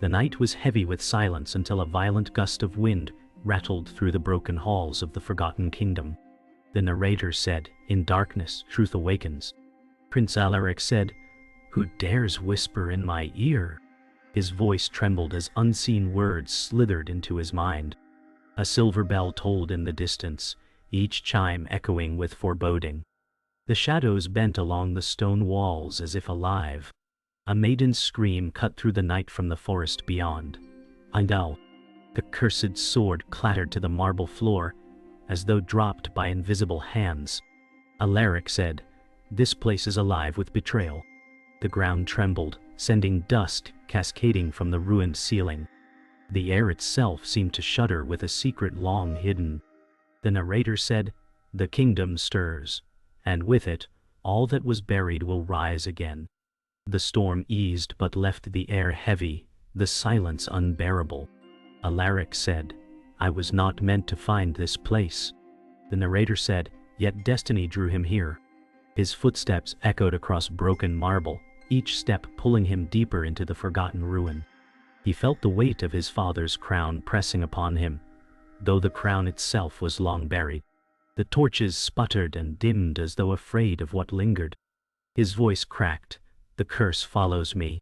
The night was heavy with silence until a violent gust of wind rattled through the broken halls of the Forgotten Kingdom. The narrator said, "In darkness, truth awakens." Prince Alaric said, "Who dares whisper in my ear?" His voice trembled as unseen words slithered into his mind. A silver bell tolled in the distance, each chime echoing with foreboding. The shadows bent along the stone walls as if alive. A maiden's scream cut through the night from the forest beyond. Eindel. The cursed sword clattered to the marble floor, as though dropped by invisible hands. Alaric said, "This place is alive with betrayal." The ground trembled, sending dust cascading from the ruined ceiling. The air itself seemed to shudder with a secret long hidden. The narrator said, "The kingdom stirs, and with it, all that was buried will rise again." The storm eased but left the air heavy, the silence unbearable. Alaric said, "I was not meant to find this place." The narrator said, "Yet destiny drew him here." His footsteps echoed across broken marble, each step pulling him deeper into the forgotten ruin. He felt the weight of his father's crown pressing upon him, though the crown itself was long buried. The torches sputtered and dimmed as though afraid of what lingered. His voice cracked, "The curse follows me."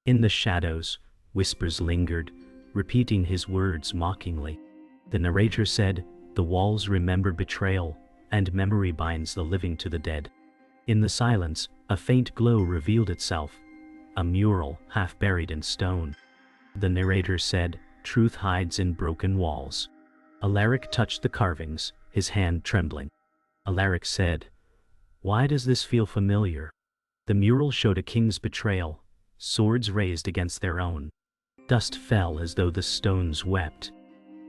In the shadows, whispers lingered, repeating his words mockingly. The narrator said, "The walls remember betrayal, and memory binds the living to the dead." In the silence, a faint glow revealed itself, a mural half buried in stone. The narrator said, "Truth hides in broken walls." Alaric touched the carvings, his hand trembling. Alaric said, "Why does this feel familiar?" The mural showed a king's betrayal, swords raised against their own. Dust fell as though the stones wept.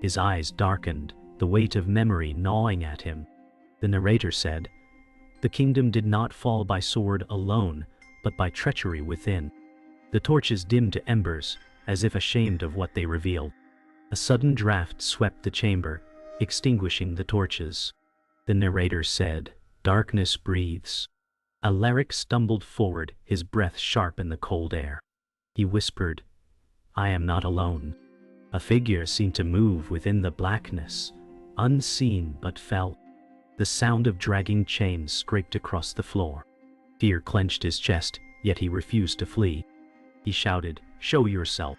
His eyes darkened, the weight of memory gnawing at him. The narrator said, "The kingdom did not fall by sword alone, but by treachery within." The torches dimmed to embers, as if ashamed of what they revealed. A sudden draft swept the chamber, extinguishing the torches. The narrator said, "Darkness breathes." Alaric stumbled forward, his breath sharp in the cold air. He whispered, "I am not alone." A figure seemed to move within the blackness, unseen but felt. The sound of dragging chains scraped across the floor. Fear clenched his chest, yet he refused to flee. He shouted, "Show yourself."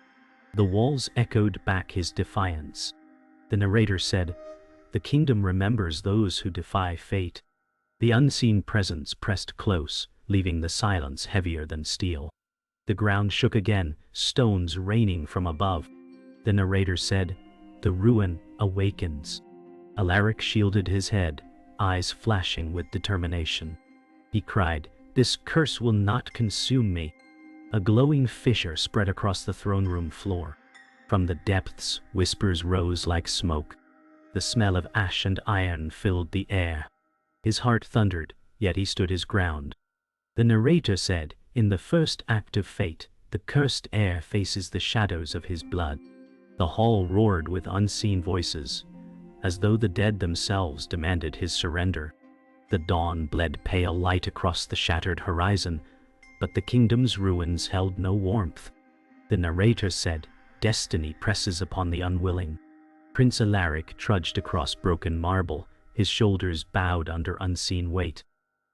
The walls echoed back his defiance. The narrator said, "The kingdom remembers those who defy fate." The unseen presence pressed close, leaving the silence heavier than steel. The ground shook again, stones raining from above. The narrator said, "The ruin awakens." Alaric shielded his head, eyes flashing with determination. He cried, "This curse will not consume me." A glowing fissure spread across the throne room floor. From the depths, whispers rose like smoke. The smell of ash and iron filled the air. His heart thundered, yet he stood his ground. The narrator said, "In the first act of fate, the cursed heir faces the shadows of his blood." The hall roared with unseen voices, as though the dead themselves demanded his surrender. The dawn bled pale light across the shattered horizon, but the kingdom's ruins held no warmth. The narrator said, "Destiny presses upon the unwilling." Prince Alaric trudged across broken marble, his shoulders bowed under unseen weight.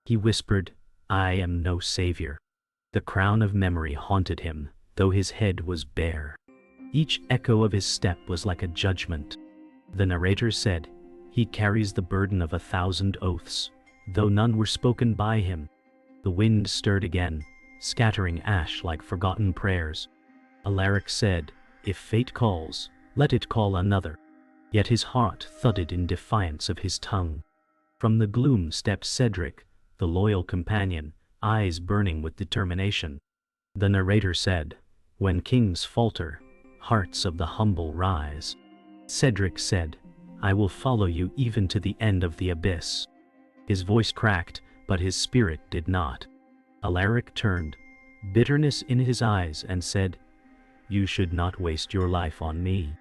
He whispered, "I am no savior." The crown of memory haunted him, though his head was bare. Each echo of his step was like a judgment. The narrator said, "He carries the burden of 1,000 oaths, though none were spoken by him." The wind stirred again, scattering ash like forgotten prayers. Alaric said, "If fate calls, let it call another." Yet his heart thudded in defiance of his tongue. From the gloom stepped Cedric, the loyal companion, eyes burning with determination. The narrator said, "When kings falter, hearts of the humble rise." Cedric said, "I will follow you even to the end of the abyss." His voice cracked, but his spirit did not. Alaric turned, bitterness in his eyes, and said, "You should not waste your life on me."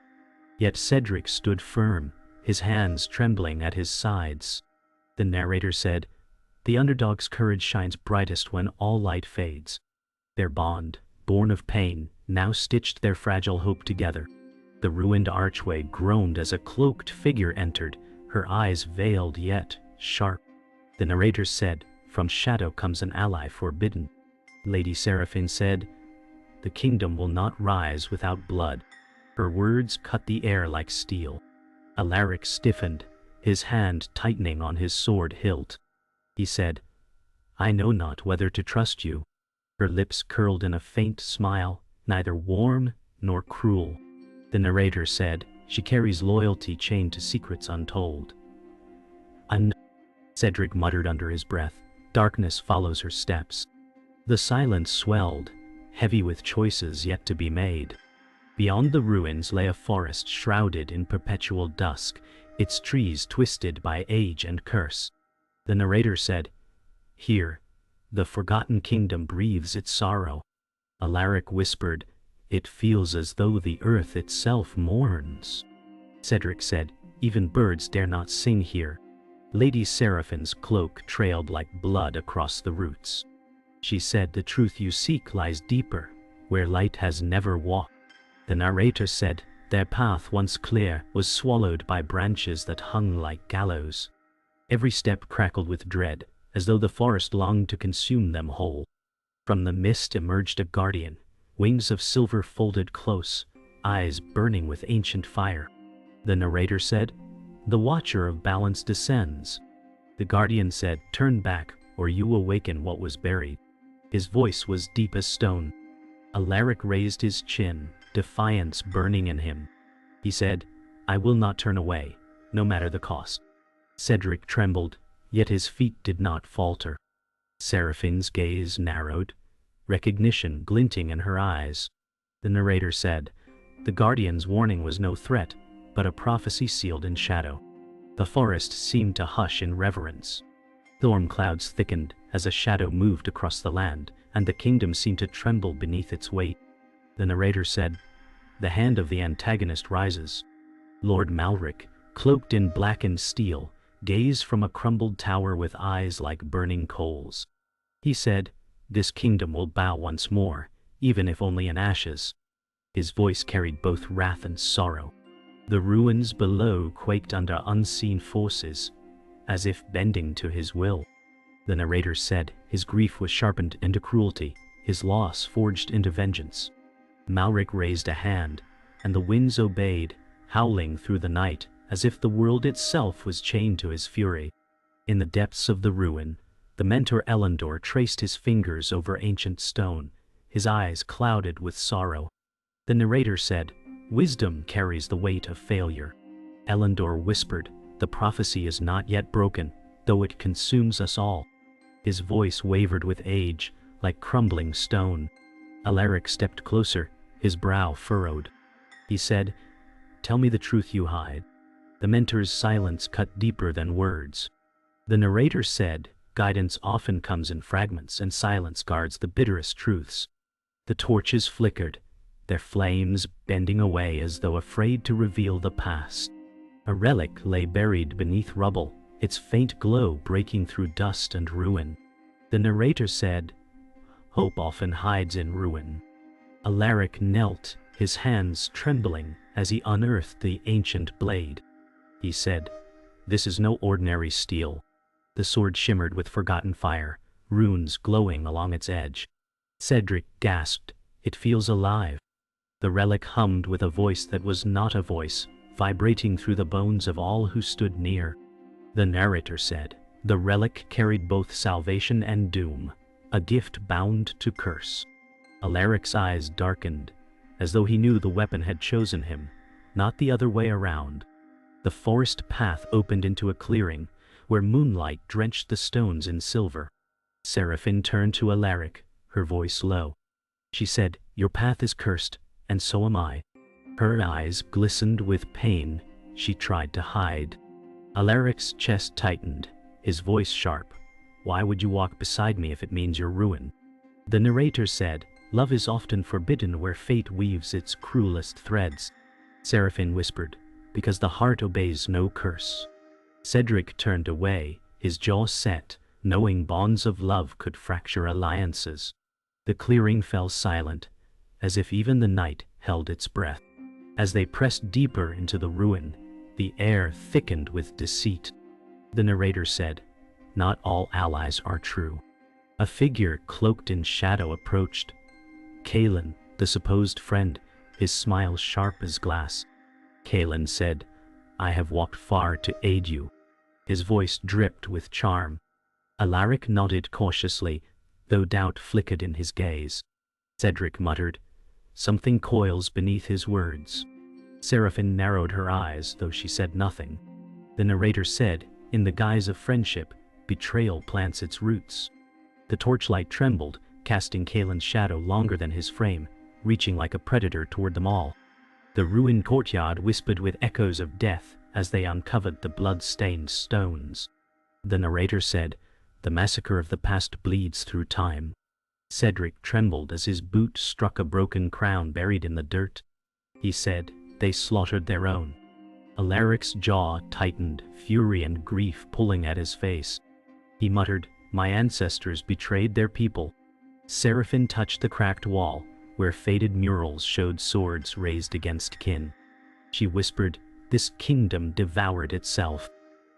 Yet Cedric stood firm, his hands trembling at his sides. The narrator said, "The underdog's courage shines brightest when all light fades." Their bond, born of pain, now stitched their fragile hope together. The ruined archway groaned as a cloaked figure entered, her eyes veiled yet sharp. The narrator said, "From shadow comes an ally forbidden." Lady Seraphine said, "The kingdom will not rise without blood." Her words cut the air like steel. Alaric stiffened, his hand tightening on his sword hilt. He said, "I know not whether to trust you." Her lips curled in a faint smile, neither warm nor cruel. The narrator said, "She carries loyalty chained to secrets untold." Cedric muttered under his breath. Darkness follows her steps. The silence swelled, heavy with choices yet to be made. Beyond the ruins lay a forest shrouded in perpetual dusk, its trees twisted by age and curse. The narrator said, "Here, the forgotten kingdom breathes its sorrow." Alaric whispered, "It feels as though the earth itself mourns." Cedric said, "Even birds dare not sing here." Lady Seraphine's cloak trailed like blood across the roots. She said, "The truth you seek lies deeper, where light has never walked." The narrator said, "Their path, once clear, was swallowed by branches that hung like gallows." Every step crackled with dread, as though the forest longed to consume them whole. From the mist emerged a guardian, wings of silver folded close, eyes burning with ancient fire. The narrator said, "The watcher of balance descends." The guardian said, "Turn back, or you awaken what was buried." His voice was deep as stone. Alaric raised his chin, defiance burning in him. He said, "I will not turn away, no matter the cost." Cedric trembled, yet his feet did not falter. Seraphine's gaze narrowed, recognition glinting in her eyes. The narrator said, "The guardian's warning was no threat, but a prophecy sealed in shadow." The forest seemed to hush in reverence. Storm clouds thickened as a shadow moved across the land, and the kingdom seemed to tremble beneath its weight. The narrator said, "The hand of the antagonist rises." Lord Malric, cloaked in blackened steel, gazed from a crumbled tower with eyes like burning coals. He said, "This kingdom will bow once more, even if only in ashes." His voice carried both wrath and sorrow. The ruins below quaked under unseen forces, as if bending to his will. The narrator said, "His grief was sharpened into cruelty, his loss forged into vengeance." Malric raised a hand, and the winds obeyed, howling through the night, as if the world itself was chained to his fury. In the depths of the ruin, the mentor Elendor traced his fingers over ancient stone, his eyes clouded with sorrow. The narrator said, "Wisdom carries the weight of failure." Elendor whispered, "The prophecy is not yet broken, though it consumes us all." His voice wavered with age, like crumbling stone. Alaric stepped closer, his brow furrowed. He said, "Tell me the truth you hide." The mentor's silence cut deeper than words. The narrator said, "Guidance often comes in fragments, and silence guards the bitterest truths." The torches flickered, their flames bending away as though afraid to reveal the past. A relic lay buried beneath rubble, its faint glow breaking through dust and ruin. The narrator said, "Hope often hides in ruin." Alaric knelt, his hands trembling as he unearthed the ancient blade. He said, "This is no ordinary steel." The sword shimmered with forgotten fire, runes glowing along its edge. Cedric gasped, "It feels alive." The relic hummed with a voice that was not a voice, vibrating through the bones of all who stood near. The narrator said, "The relic carried both salvation and doom, a gift bound to curse." Alaric's eyes darkened, as though he knew the weapon had chosen him, not the other way around. The forest path opened into a clearing, where moonlight drenched the stones in silver. Seraphine turned to Alaric, her voice low. She said, "Your path is cursed, and so am I." Her eyes glistened with pain she tried to hide. Alaric's chest tightened, his voice sharp. "Why would you walk beside me if it means your ruin?" The narrator said, "Love is often forbidden where fate weaves its cruelest threads." Seraphine whispered, "Because the heart obeys no curse." Cedric turned away, his jaw set, knowing bonds of love could fracture alliances. The clearing fell silent, as if even the night held its breath. As they pressed deeper into the ruin, the air thickened with deceit. The narrator said, "Not all allies are true." A figure cloaked in shadow approached. Kalen, the supposed friend, his smile sharp as glass. Kalen said, "I have walked far to aid you." His voice dripped with charm. Alaric nodded cautiously, though doubt flickered in his gaze. Cedric muttered, "Something coils beneath his words." Seraphine narrowed her eyes, though she said nothing. The narrator said, "In the guise of friendship, betrayal plants its roots." The torchlight trembled, casting Kalen's shadow longer than his frame, reaching like a predator toward them all. The ruined courtyard whispered with echoes of death as they uncovered the blood-stained stones. The narrator said, "The massacre of the past bleeds through time." Cedric trembled as his boot struck a broken crown buried in the dirt. He said, "They slaughtered their own." Alaric's jaw tightened, fury and grief pulling at his face. He muttered, "My ancestors betrayed their people." Seraphine touched the cracked wall, where faded murals showed swords raised against kin. She whispered, "This kingdom devoured itself."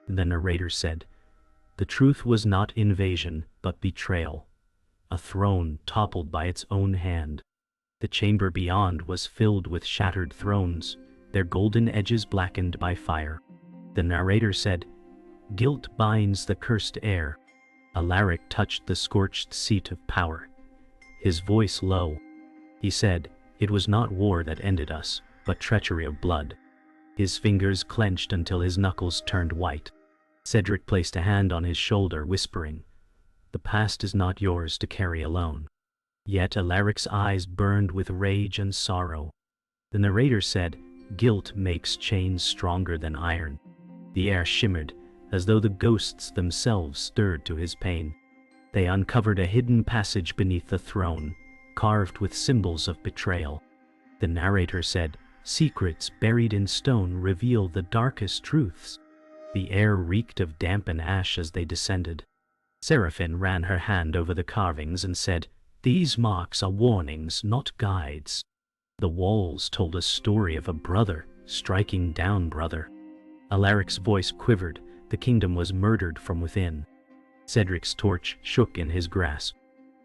The narrator said, "The truth was not invasion, but betrayal. A throne toppled by its own hand." The chamber beyond was filled with shattered thrones, their golden edges blackened by fire. The narrator said, "Guilt binds the cursed heir." Alaric touched the scorched seat of power, his voice low. He said, "It was not war that ended us, but treachery of blood." His fingers clenched until his knuckles turned white. Cedric placed a hand on his shoulder, whispering, "The past is not yours to carry alone." Yet Alaric's eyes burned with rage and sorrow. The narrator said, "Guilt makes chains stronger than iron." The air shimmered, as though the ghosts themselves stirred to his pain. They uncovered a hidden passage beneath the throne, carved with symbols of betrayal. The narrator said, "Secrets buried in stone reveal the darkest truths." The air reeked of damp and ash as they descended. Seraphine ran her hand over the carvings and said, "These marks are warnings, not guides." The walls told a story of a brother striking down brother. Alaric's voice quivered. The kingdom was murdered from within. Cedric's torch shook in his grasp.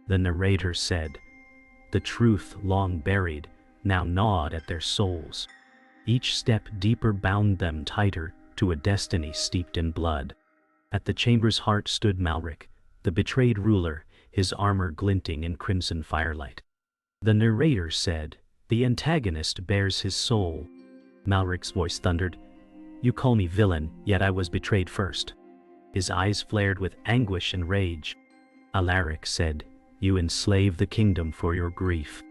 The narrator said, "The truth long buried now gnawed at their souls. Each step deeper bound them tighter to a destiny steeped in blood." At the chamber's heart stood Malric, the betrayed ruler, his armor glinting in crimson firelight. The narrator said, "The antagonist bears his soul." Malric's voice thundered, "You call me villain, yet I was betrayed first." His eyes flared with anguish and rage. Alaric said, "You enslave the kingdom for your grief."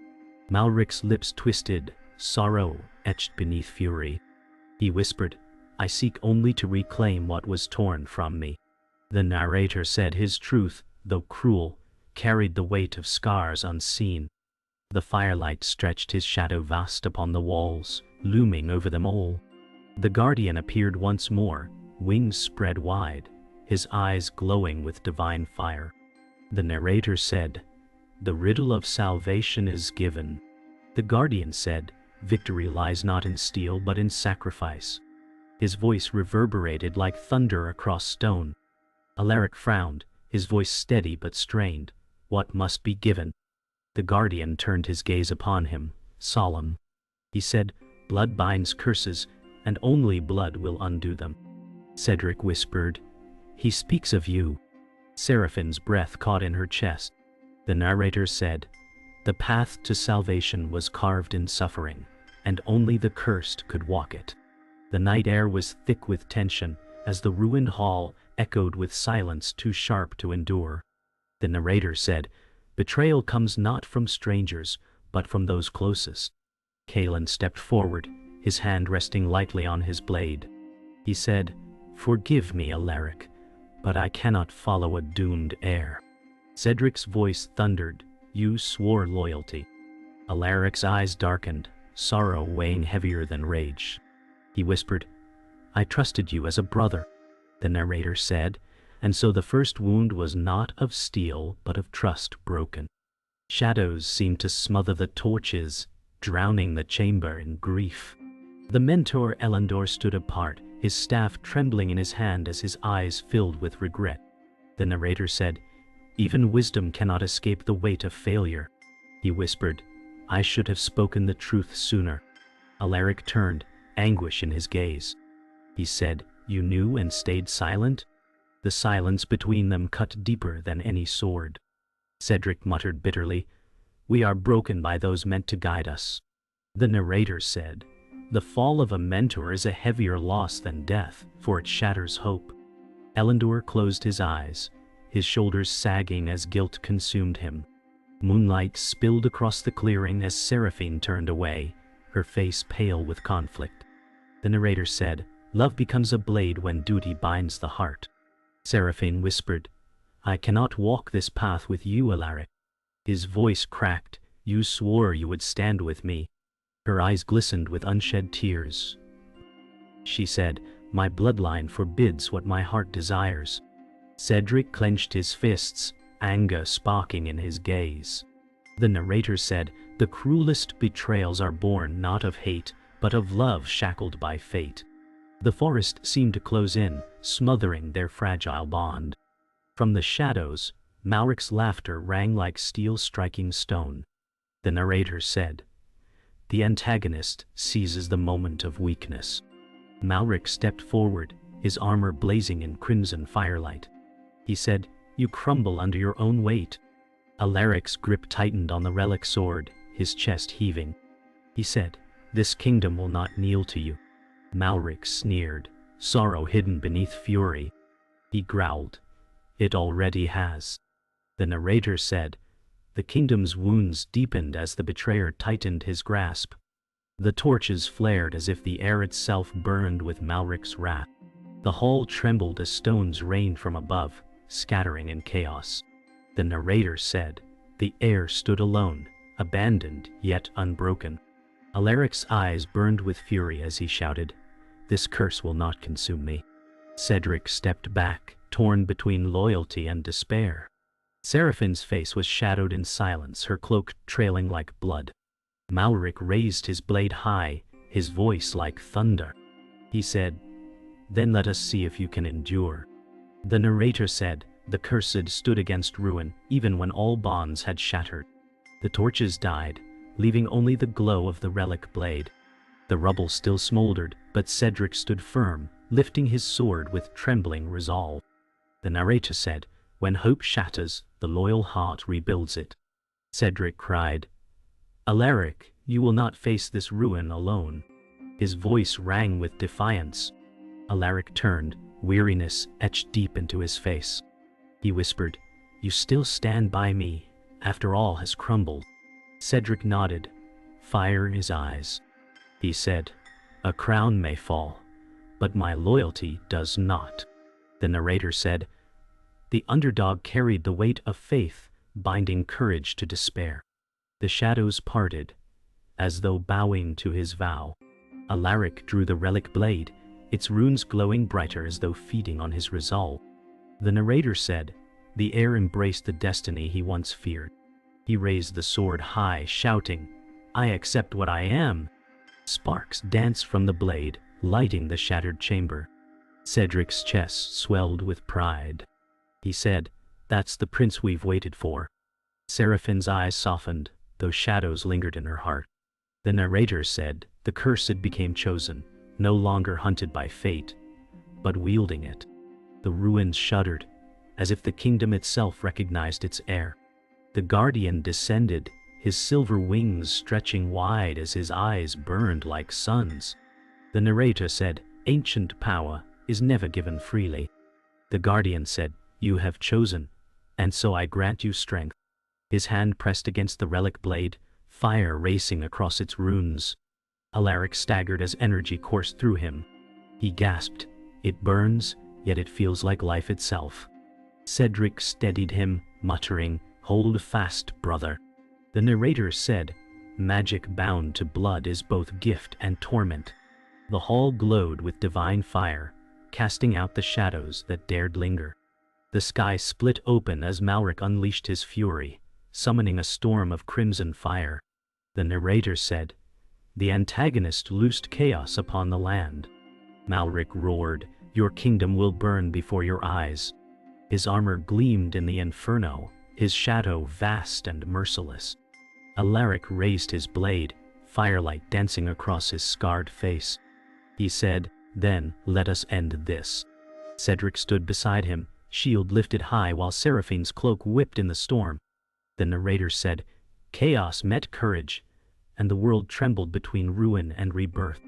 Malric's lips twisted, sorrow etched beneath fury. He whispered, "I seek only to reclaim what was torn from me." The narrator said his truth, though cruel, carried the weight of scars unseen. The firelight stretched his shadow vast upon the walls, looming over them all. The guardian appeared once more, wings spread wide, his eyes glowing with divine fire. The narrator said, "The riddle of salvation is given." The guardian said, "Victory lies not in steel but in sacrifice." His voice reverberated like thunder across stone. Alaric frowned, his voice steady but strained. "What must be given?" The guardian turned his gaze upon him, solemn. He said, "Blood binds curses, and only blood will undo them." Cedric whispered, "He speaks of you." Seraphine's breath caught in her chest. The narrator said, "The path to salvation was carved in suffering, and only the cursed could walk it." The night air was thick with tension, as the ruined hall echoed with silence too sharp to endure. The narrator said, "Betrayal comes not from strangers, but from those closest." Kalen stepped forward, his hand resting lightly on his blade. He said, "Forgive me, Alaric, but I cannot follow a doomed heir." Cedric's voice thundered, "You swore loyalty." Alaric's eyes darkened, sorrow weighing heavier than rage. He whispered, "I trusted you as a brother," the narrator said, and so the first wound was not of steel but of trust broken. Shadows seemed to smother the torches, drowning the chamber in grief. The mentor Elendor stood apart, his staff trembling in his hand as his eyes filled with regret. The narrator said, "Even wisdom cannot escape the weight of failure." He whispered, "I should have spoken the truth sooner." Alaric turned, anguish in his gaze. He said, "You knew and stayed silent?" The silence between them cut deeper than any sword. Cedric muttered bitterly, "We are broken by those meant to guide us." The narrator said, "The fall of a mentor is a heavier loss than death, for it shatters hope." Elendor closed his eyes, his shoulders sagging as guilt consumed him. Moonlight spilled across the clearing as Seraphine turned away, her face pale with conflict. The narrator said, "Love becomes a blade when duty binds the heart." Seraphine whispered, "I cannot walk this path with you, Alaric." His voice cracked, "You swore you would stand with me." Her eyes glistened with unshed tears. She said, "My bloodline forbids what my heart desires." Cedric clenched his fists, anger sparking in his gaze. The narrator said, "The cruelest betrayals are born not of hate, but of love shackled by fate." The forest seemed to close in, smothering their fragile bond. From the shadows, Malric's laughter rang like steel striking stone. The narrator said, "The antagonist seizes the moment of weakness." Malric stepped forward, his armor blazing in crimson firelight. He said, "You crumble under your own weight." Alaric's grip tightened on the relic sword, his chest heaving. He said, "This kingdom will not kneel to you." Malric sneered, sorrow hidden beneath fury. He growled, "It already has." The narrator said, "The kingdom's wounds deepened as the betrayer tightened his grasp." The torches flared as if the air itself burned with Malric's wrath. The hall trembled as stones rained from above, scattering in chaos. The narrator said, "The heir stood alone, abandoned yet unbroken." Alaric's eyes burned with fury as he shouted, "This curse will not consume me." Cedric stepped back, torn between loyalty and despair. Seraphine's face was shadowed in silence, her cloak trailing like blood. Malric raised his blade high, his voice like thunder. He said, "Then let us see if you can endure." The narrator said, "The cursed stood against ruin, even when all bonds had shattered." The torches died, leaving only the glow of the relic blade. The rubble still smoldered, but Cedric stood firm, lifting his sword with trembling resolve. The narrator said, "When hope shatters, the loyal heart rebuilds it." Cedric cried, "Alaric, you will not face this ruin alone." His voice rang with defiance. Alaric turned, weariness etched deep into his face. He whispered, "You still stand by me, after all has crumbled." Cedric nodded, fire in his eyes. He said, "A crown may fall, but my loyalty does not." The narrator said, "The underdog carried the weight of faith, binding courage to despair." The shadows parted, as though bowing to his vow. Alaric drew the relic blade, its runes glowing brighter as though feeding on his resolve. The narrator said, "The heir embraced the destiny he once feared." He raised the sword high, shouting, "I accept what I am." Sparks danced from the blade, lighting the shattered chamber. Cedric's chest swelled with pride. He said, "That's the prince we've waited for." Seraphine's eyes softened, though shadows lingered in her heart. The narrator said, "The cursed became chosen, no longer hunted by fate, but wielding it." The ruins shuddered, as if the kingdom itself recognized its heir. The guardian descended, his silver wings stretching wide as his eyes burned like suns. The narrator said, "Ancient power is never given freely." The guardian said, "You have chosen, and so I grant you strength." His hand pressed against the relic blade, fire racing across its runes. Alaric staggered as energy coursed through him. He gasped, "It burns, yet it feels like life itself." Cedric steadied him, muttering, "Hold fast, brother." The narrator said, "Magic bound to blood is both gift and torment." The hall glowed with divine fire, casting out the shadows that dared linger. The sky split open as Malric unleashed his fury, summoning a storm of crimson fire. The narrator said, "The antagonist loosed chaos upon the land." Malric roared, "Your kingdom will burn before your eyes." His armor gleamed in the inferno, his shadow vast and merciless. Alaric raised his blade, firelight dancing across his scarred face. He said, "Then, let us end this." Cedric stood beside him, shield lifted high while Seraphine's cloak whipped in the storm. The narrator said, "Chaos met courage, and the world trembled between ruin and rebirth."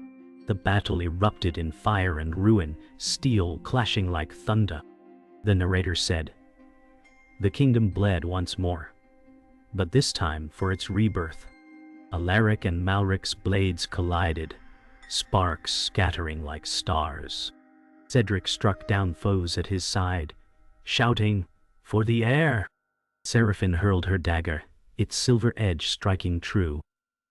The battle erupted in fire and ruin, steel clashing like thunder. The narrator said, "The kingdom bled once more, but this time for its rebirth." Alaric and Malric's blades collided, sparks scattering like stars. Cedric struck down foes at his side, shouting, "For the heir!" Seraphine hurled her dagger, its silver edge striking true.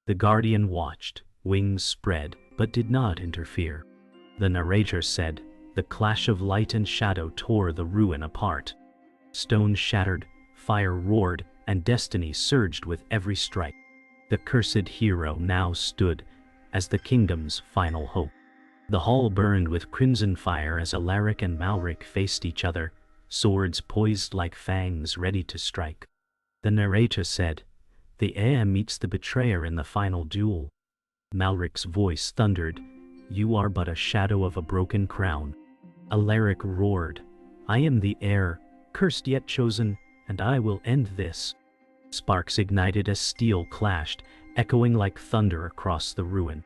The guardian watched, wings spread, but did not interfere. The narrator said, "The clash of light and shadow tore the ruin apart. Stone shattered, fire roared, and destiny surged with every strike." The cursed hero now stood as the kingdom's final hope. The hall burned with crimson fire as Alaric and Malric faced each other, swords poised like fangs ready to strike. The narrator said, "The heir meets the betrayer in the final duel." Malric's voice thundered, "You are but a shadow of a broken crown." Alaric roared, "I am the heir, cursed yet chosen, and I will end this." Sparks ignited as steel clashed, echoing like thunder across the ruin.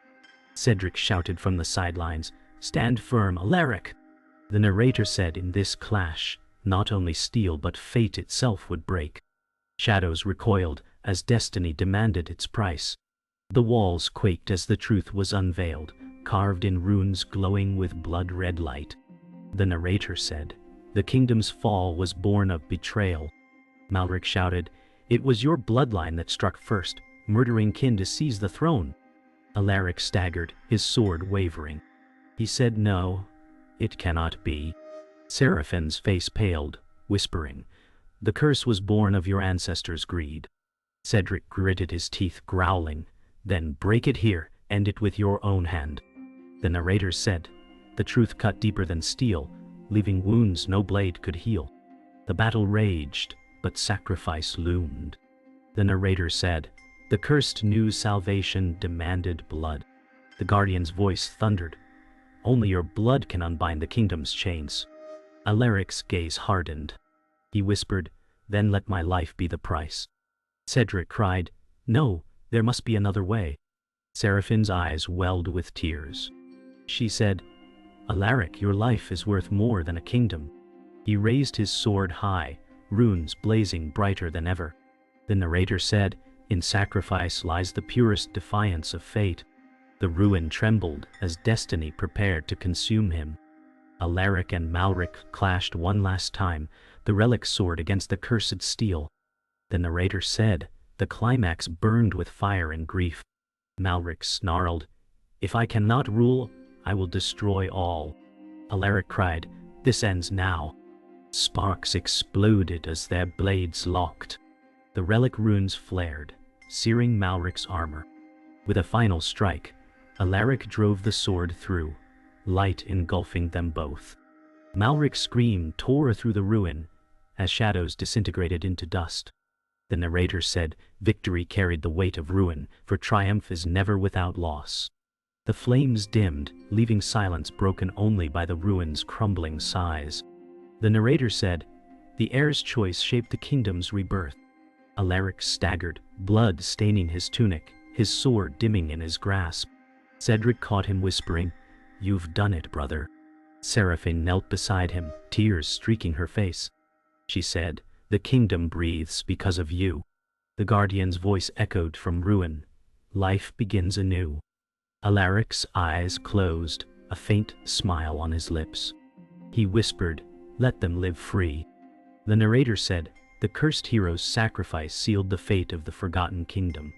Cedric shouted from the sidelines, "Stand firm, Alaric!" The narrator said, "In this clash, not only steel but fate itself would break." Shadows recoiled as destiny demanded its price. The walls quaked as the truth was unveiled, carved in runes glowing with blood-red light. The narrator said, "The kingdom's fall was born of betrayal." Malric shouted, "It was your bloodline that struck first, murdering kin to seize the throne." Alaric staggered, his sword wavering. He said, "No, it cannot be." Seraphine's face paled, whispering, "The curse was born of your ancestors' greed." Cedric gritted his teeth, growling, "Then break it here, end it with your own hand." The narrator said, "The truth cut deeper than steel, leaving wounds no blade could heal." The battle raged, but sacrifice loomed. The narrator said, "The cursed knew salvation demanded blood." The guardian's voice thundered, "Only your blood can unbind the kingdom's chains." Alaric's gaze hardened. He whispered, "Then let my life be the price." Cedric cried, "No, there must be another way." Seraphine's eyes welled with tears. She said, "Alaric, your life is worth more than a kingdom." He raised his sword high, runes blazing brighter than ever. The narrator said, "In sacrifice lies the purest defiance of fate." The ruin trembled as destiny prepared to consume him. Alaric and Malric clashed one last time, the relic sword against the cursed steel. The narrator said, "The climax burned with fire and grief." Malric snarled, "If I cannot rule, I will destroy all." Alaric cried, "This ends now." Sparks exploded as their blades locked. The relic runes flared, searing Malric's armor. With a final strike, Alaric drove the sword through, light engulfing them both. Malric's scream tore through the ruin as shadows disintegrated into dust. The narrator said, "Victory carried the weight of ruin, for triumph is never without loss." The flames dimmed, leaving silence broken only by the ruin's crumbling sighs. The narrator said, "The heir's choice shaped the kingdom's rebirth." Alaric staggered, blood staining his tunic, his sword dimming in his grasp. Cedric caught him whispering, "You've done it, brother." Seraphine knelt beside him, tears streaking her face. She said, "The kingdom breathes because of you." The guardian's voice echoed from ruin, "Life begins anew." Alaric's eyes closed, a faint smile on his lips. He whispered, "Let them live free." The narrator said, "The cursed hero's sacrifice sealed the fate of the forgotten kingdom."